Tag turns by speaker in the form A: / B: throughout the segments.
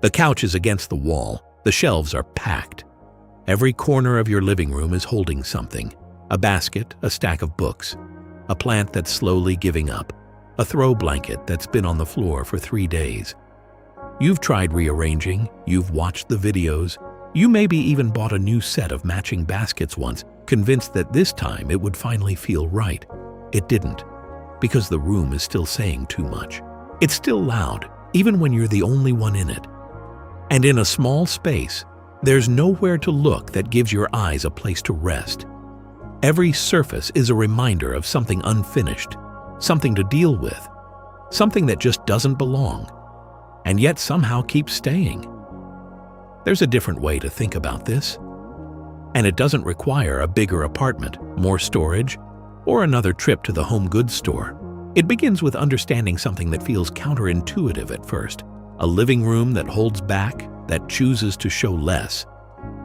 A: The couch is against the wall. The shelves are packed. Every corner of your living room is holding something. A basket, a stack of books, a plant that's slowly giving up, a throw blanket that's been on the floor for 3 days. You've tried rearranging, you've watched the videos, you maybe even bought a new set of matching baskets once, convinced that this time it would finally feel right. It didn't, because the room is still saying too much. It's still loud, even when you're the only one in it. And in a small space, there's nowhere to look that gives your eyes a place to rest. Every surface is a reminder of something unfinished, something to deal with, something that just doesn't belong, and yet somehow keeps staying. There's a different way to think about this, and it doesn't require a bigger apartment, more storage, or another trip to the home goods store. It begins with understanding something that feels counterintuitive at first. A living room that holds back, that chooses to show less,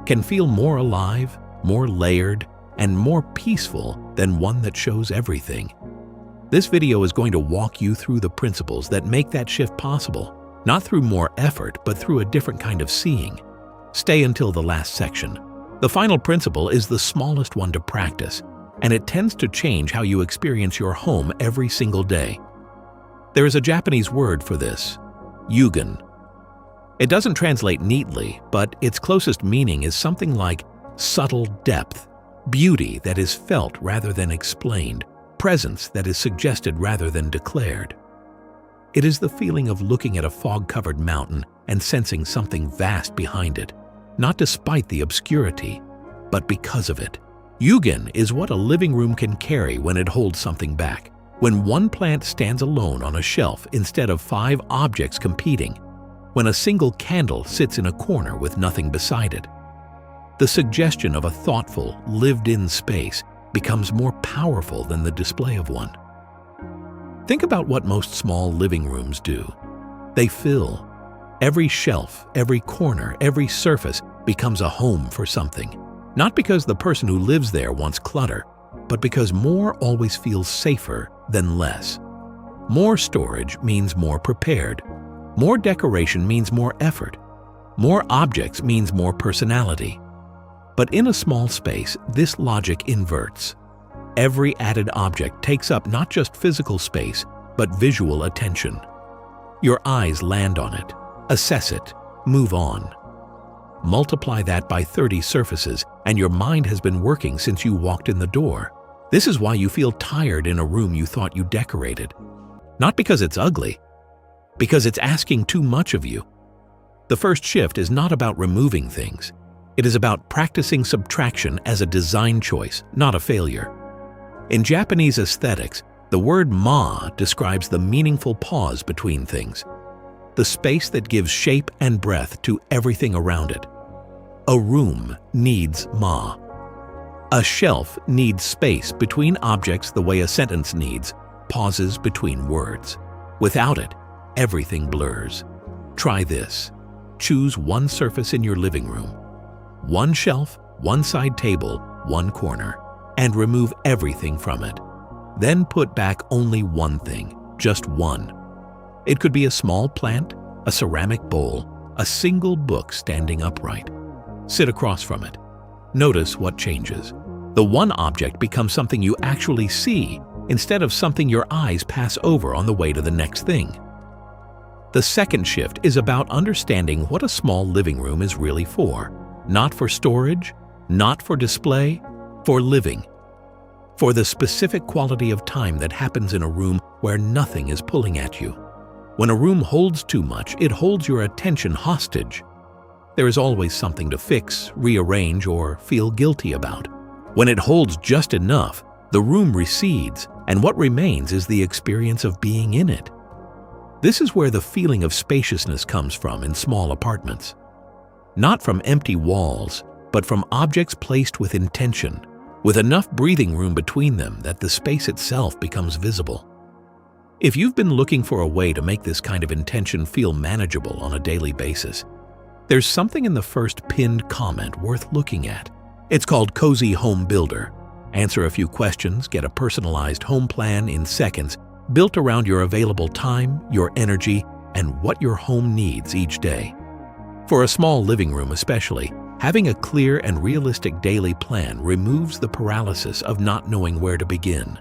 A: can feel more alive, more layered, and more peaceful than one that shows everything. This video is going to walk you through the principles that make that shift possible, not through more effort, but through a different kind of seeing. Stay until the last section. The final principle is the smallest one to practice, and it tends to change how you experience your home every single day. There is a Japanese word for this, yugen. It doesn't translate neatly, but its closest meaning is something like subtle depth, beauty that is felt rather than explained, presence that is suggested rather than declared. It is the feeling of looking at a fog-covered mountain and sensing something vast behind it, not despite the obscurity, but because of it. Yugen is what a living room can carry when it holds something back. When one plant stands alone on a shelf instead of 5 objects competing. When a single candle sits in a corner with nothing beside it. The suggestion of a thoughtful, lived-in space becomes more powerful than the display of one. Think about what most small living rooms do. They fill. Every shelf, every corner, every surface becomes a home for something. Not because the person who lives there wants clutter, but because more always feels safer than less. More storage means more prepared. More decoration means more effort. More objects means more personality. But in a small space, this logic inverts. Every added object takes up not just physical space, but visual attention. Your eyes land on it, assess it, move on. Multiply that by 30 surfaces, and your mind has been working since you walked in the door. This is why you feel tired in a room you thought you decorated. Not because it's ugly, because it's asking too much of you. The first shift is not about removing things. It is about practicing subtraction as a design choice, not a failure. In Japanese aesthetics, the word ma describes the meaningful pause between things, the space that gives shape and breath to everything around it. A room needs ma. A shelf needs space between objects the way a sentence needs pauses between words. Without it, everything blurs. Try this. Choose one surface in your living room. One shelf, one side table, one corner, and remove everything from it. Then put back only one thing, just one. It could be a small plant, a ceramic bowl, a single book standing upright. Sit across from it. Notice what changes. The one object becomes something you actually see instead of something your eyes pass over on the way to the next thing. The second shift is about understanding what a small living room is really for. Not for storage, not for display, for living. For the specific quality of time that happens in a room where nothing is pulling at you. When a room holds too much, it holds your attention hostage. There is always something to fix, rearrange, or feel guilty about. When it holds just enough, the room recedes, and what remains is the experience of being in it. This is where the feeling of spaciousness comes from in small apartments. Not from empty walls, but from objects placed with intention, with enough breathing room between them that the space itself becomes visible. If you've been looking for a way to make this kind of intention feel manageable on a daily basis, there's something in the first pinned comment worth looking at. It's called Cozy Home Builder. Answer a few questions, get a personalized home plan in seconds, built around your available time, your energy, and what your home needs each day. For a small living room especially, having a clear and realistic daily plan removes the paralysis of not knowing where to begin.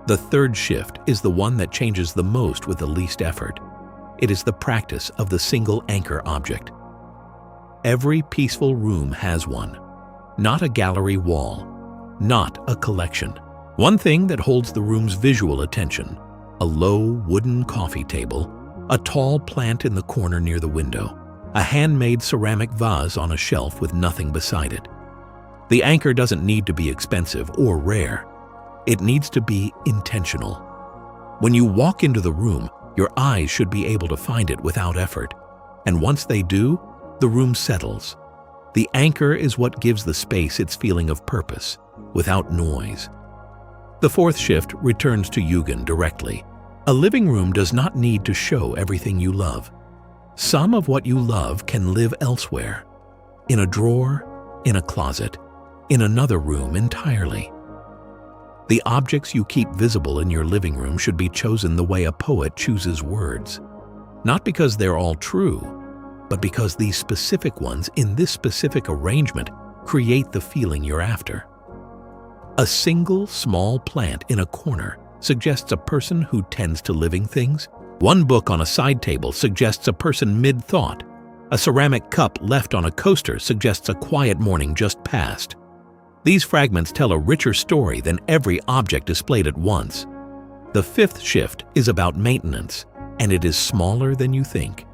A: The third shift is the one that changes the most with the least effort. It is the practice of the single anchor object. Every peaceful room has one. Not a gallery wall, not a collection. One thing that holds the room's visual attention: a low wooden coffee table, a tall plant in the corner near the window, a handmade ceramic vase on a shelf with nothing beside it. The anchor doesn't need to be expensive or rare. It needs to be intentional. When you walk into the room, your eyes should be able to find it without effort. And once they do, the room settles. The anchor is what gives the space its feeling of purpose, without noise. The fourth shift returns to Yugen directly. A living room does not need to show everything you love. Some of what you love can live elsewhere. In a drawer, in a closet, in another room entirely. The objects you keep visible in your living room should be chosen the way a poet chooses words. Not because they're all true, but because these specific ones in this specific arrangement create the feeling you're after. A single small plant in a corner suggests a person who tends to living things. One book on a side table suggests a person mid-thought. A ceramic cup left on a coaster suggests a quiet morning just passed. These fragments tell a richer story than every object displayed at once. The fifth shift is about maintenance, and it is smaller than you think.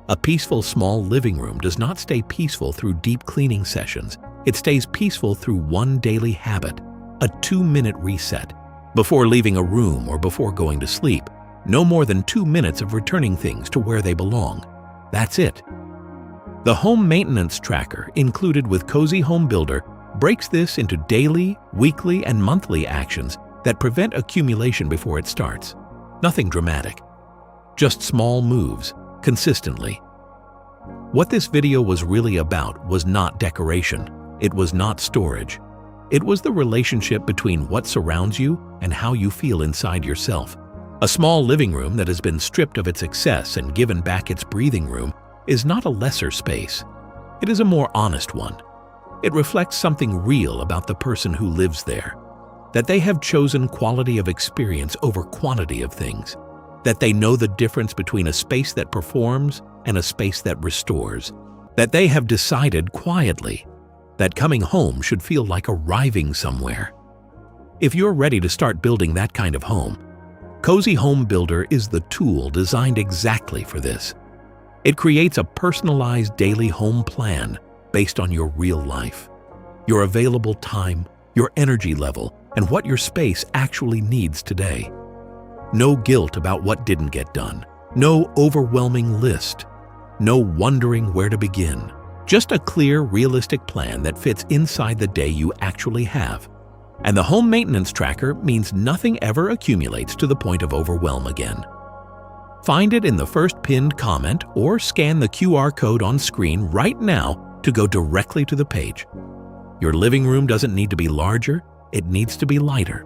A: A peaceful small living room does not stay peaceful through deep cleaning sessions. It stays peaceful through one daily habit, a 2-minute reset. Before leaving a room or before going to sleep, no more than 2 minutes of returning things to where they belong. That's it. The home maintenance tracker included with Cozy Home Builder breaks this into daily, weekly, and monthly actions that prevent accumulation before it starts. Nothing dramatic. Just small moves, consistently. What this video was really about was not decoration. It was not storage. It was the relationship between what surrounds you and how you feel inside yourself. A small living room that has been stripped of its excess and given back its breathing room is not a lesser space. It is a more honest one. It reflects something real about the person who lives there, that they have chosen quality of experience over quantity of things, that they know the difference between a space that performs and a space that restores, that they have decided quietly that coming home should feel like arriving somewhere. If you're ready to start building that kind of home, Cozy Home Builder is the tool designed exactly for this. It creates a personalized daily home plan based on your real life, your available time, your energy level, and what your space actually needs today. No guilt about what didn't get done, no overwhelming list, no wondering where to begin. Just a clear, realistic plan that fits inside the day you actually have. And the home maintenance tracker means nothing ever accumulates to the point of overwhelm again. Find it in the first pinned comment or scan the QR code on screen right now to go directly to the page. Your living room doesn't need to be larger, it needs to be lighter.